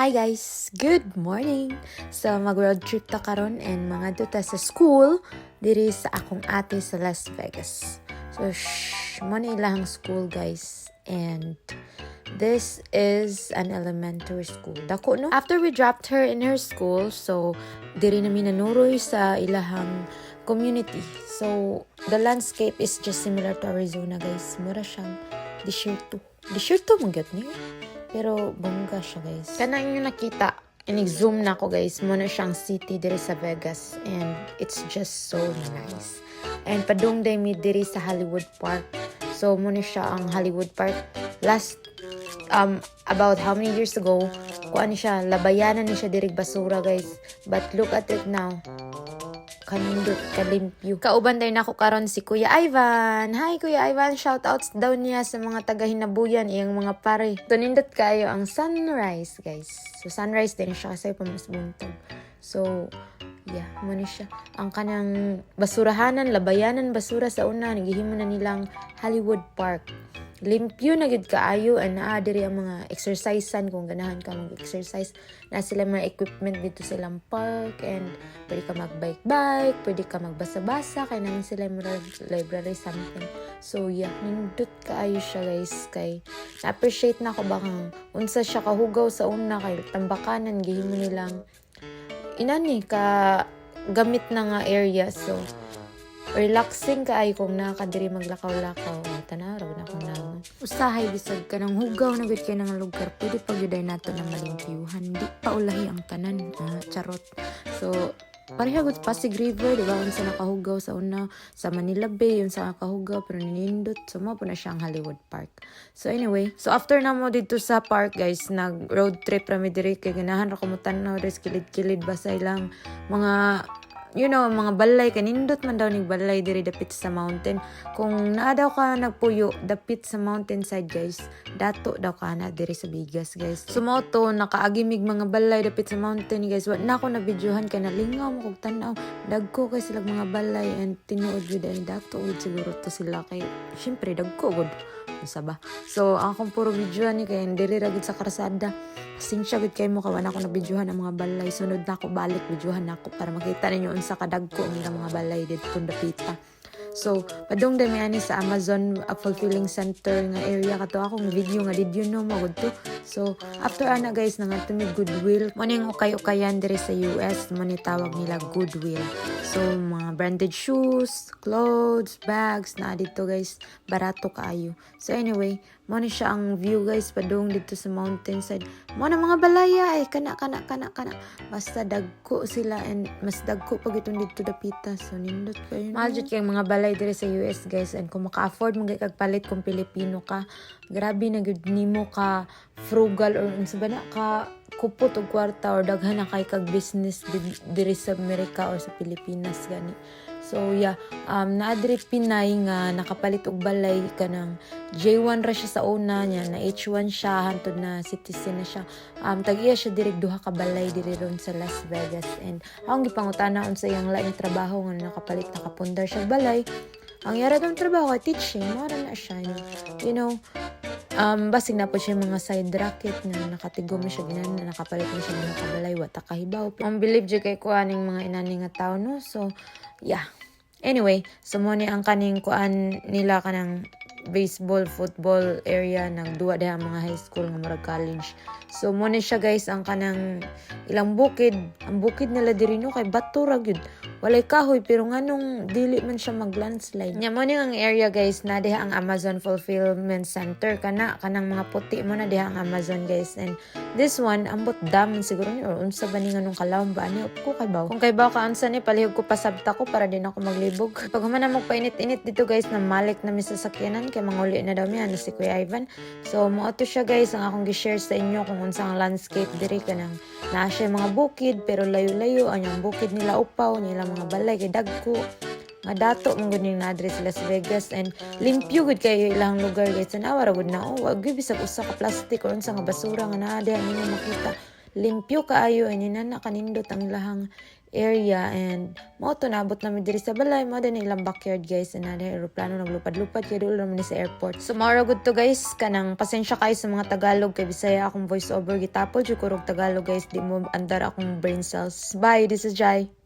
Hi guys, good morning. So mag-road trip ta karon and mga duta sa school diri sa akong ate sa Las Vegas. So mo na ilang school guys, and this is an elementary school. Dako no. After we dropped her in her school, so diri namin nanuroy sa ilahang community. So the landscape is just similar to Arizona guys. Mura siyang desierto. Desierto mong gyud ni. Pero bongga siya guys. Kana inyo nakita, inig-zoom na ako guys. Muna siyang city diri sa Vegas. And it's just so nice. And padungday mi diri sa Hollywood Park. So muna siya ang Hollywood Park. Last, about how many years ago, kuan siya, labayanan ni siya diri basura guys. But look at it now. Kanindot, kalimpyo. Kauban tayo na ako karon si Kuya Ivan. Hi Kuya Ivan, shoutouts daw niya sa mga taga-hinabuyan, iyang mga pare. Tunindot kayo ang sunrise guys. So sunrise din siya kasi pamasbuntag. So yeah, muna siya. Ang kanang basurahanan, labayanan basura sa una, nagihimo na nilang Hollywood Park. Limpyo na gid kaayo, and naa diri ang mga exercisean kung ganahan ka mag-exercise. Na sila mga equipment dito sa ilang park, and pwede ka mag-bike-bike, pwede ka magbasa-basa, kaya namin sila mga library something. So yeah, nindot kaayo siya guys, kay na-appreciate na ako bakang unsa siya kahugaw sa una, kay tambakanan gihimo nilang inani ka gamit na nga area. So relaxing ka ay kung nakadiri maglakaw-lakaw. Tanaraw na akong naman. Usahay bisag ka ng hugaw na gud kay ng lugar. Pwede pagyuday nato na malimpyuhan. Di pa ulahi ang tanan. Charot. So pareha gud Pasig River, di ba? Unsa nakahugaw sa una sa Manila Bay, yung sa nakahugaw pero ninindot. So mo po na siya ang Hollywood Park. So anyway, so after na mo dito sa park guys, nag road trip rami diri kay ganahan ra ko mo tan-aw res kilid-kilid basa ilang mga mga balay, kanindot man daw ning balay diri dapit sa mountain. Kung naa daw ka nagpuyo dapit sa mountain side guys, dato daw ka na diri sa Bigas guys. Sumoto nakaagimig mga balay dapit sa mountain guys. Wa na ako na videohan kay nalingaw mo kog tan-aw. Dagko kay sila mga balay, and tinuod gid ay dato gid siguro to sila kay syempre dagko gud sa ba. So akong puro videohan ni kay diri ra gid sa karsada. Sinsya gud kay mo kawan ako na videohan ang mga balay. Sunod na ako balik videohan ako para makita ninyo unsa kadagko ang mga balay dito dapita. So padung dami ani sa Amazon Fulfilling Center nga area kato akong video nga did you know mo gud to. So after ana guys nang atumi Goodwill, mo ning ukay-ukayan diri sa US, mo ni tawag nila Goodwill. So mga branded shoes, clothes, bags na dito guys, barato kaayo. So anyway, mo ni siya ang view guys padung dito sa mountainside. Mo na mga balaya ay kana. Basta dagko sila, and mas dagko pag itong dito dapita. So nindot kayo. Mahal jud kay mga balay diri sa US guys, and kung maka-afford mo kag palit kung Pilipino ka, grabe na gud nimo ka frugal or unsa ba na ka kupot og kwarta or daghan na kay kag business diri sa Amerika or sa Pilipinas gani. So yeah, naadri Pinay nga nakapalit og balay kanang J1 ra siya sa una niya, na H1 siya hantod na citizen na siya. Tag-iya siya diri duha ka balay diri ron sa Las Vegas, and akong gipangutana unsa iyang laing trabaho nga nakapalit nakapundar siya balay. Ang yara dong trabaho kay teaching, mara na siya. Basig na po siya mga side racket na nakatigom na siya ginan na nakapalit na siya mga kabalay wata kahibaw. Ang believe jud kay kuaning mga inani nga tawo no. So yeah. Anyway, so mo ni ang kaning kuan nila kanang baseball, football area, nagduwa diha ang mga high school nga murag college. So mo ni siya guys ang kanang ilang bukid. Ang bukid nila diri no kay bato ra gyud. Walay kahoy pero nganong dili man siya mag-landslide. Nya mo ni ang area guys na diha ang Amazon Fulfillment Center kanang mga puti mo na diha ang Amazon guys. And this one ambot dam siguro ni or unsa ba ni nganong kalawom ba ani ko kay baw. Kung kay baw ka unsa ni palihog ko pasabta ko para din ako maglibog. Pag human na magpainit-init dito guys na malik na mi sa sakyanan kay manguli na daw mi ano si Kuya Ivan. So mo ato siya guys ang akong gi-share sa inyo kung unsa ang landscape diri kanang naa siya mga bukid pero layo-layo ang bukid nila upaw nila mga balay kay dagko nga dato mong guning na address Las Vegas, and limpyo gud kayo ilang lugar guys. Tanawa ra gud na wag gyud bisag usa ka plastic or unsa nga basura nga naa diha ninyo makita. Limpyo kaayo, and inana kanindot ang ilahang area and mo to naabot namin diri sa balay mo din ilang backyard guys and na aeroplano naglupad-lupad kay dulo naman ni sa airport. So mao good to guys kanang pasensya kayo sa mga Tagalog kay Bisaya akong voice over gitapod jud ko og Tagalog guys di mo andar akong brain cells. Bye, this is Jai.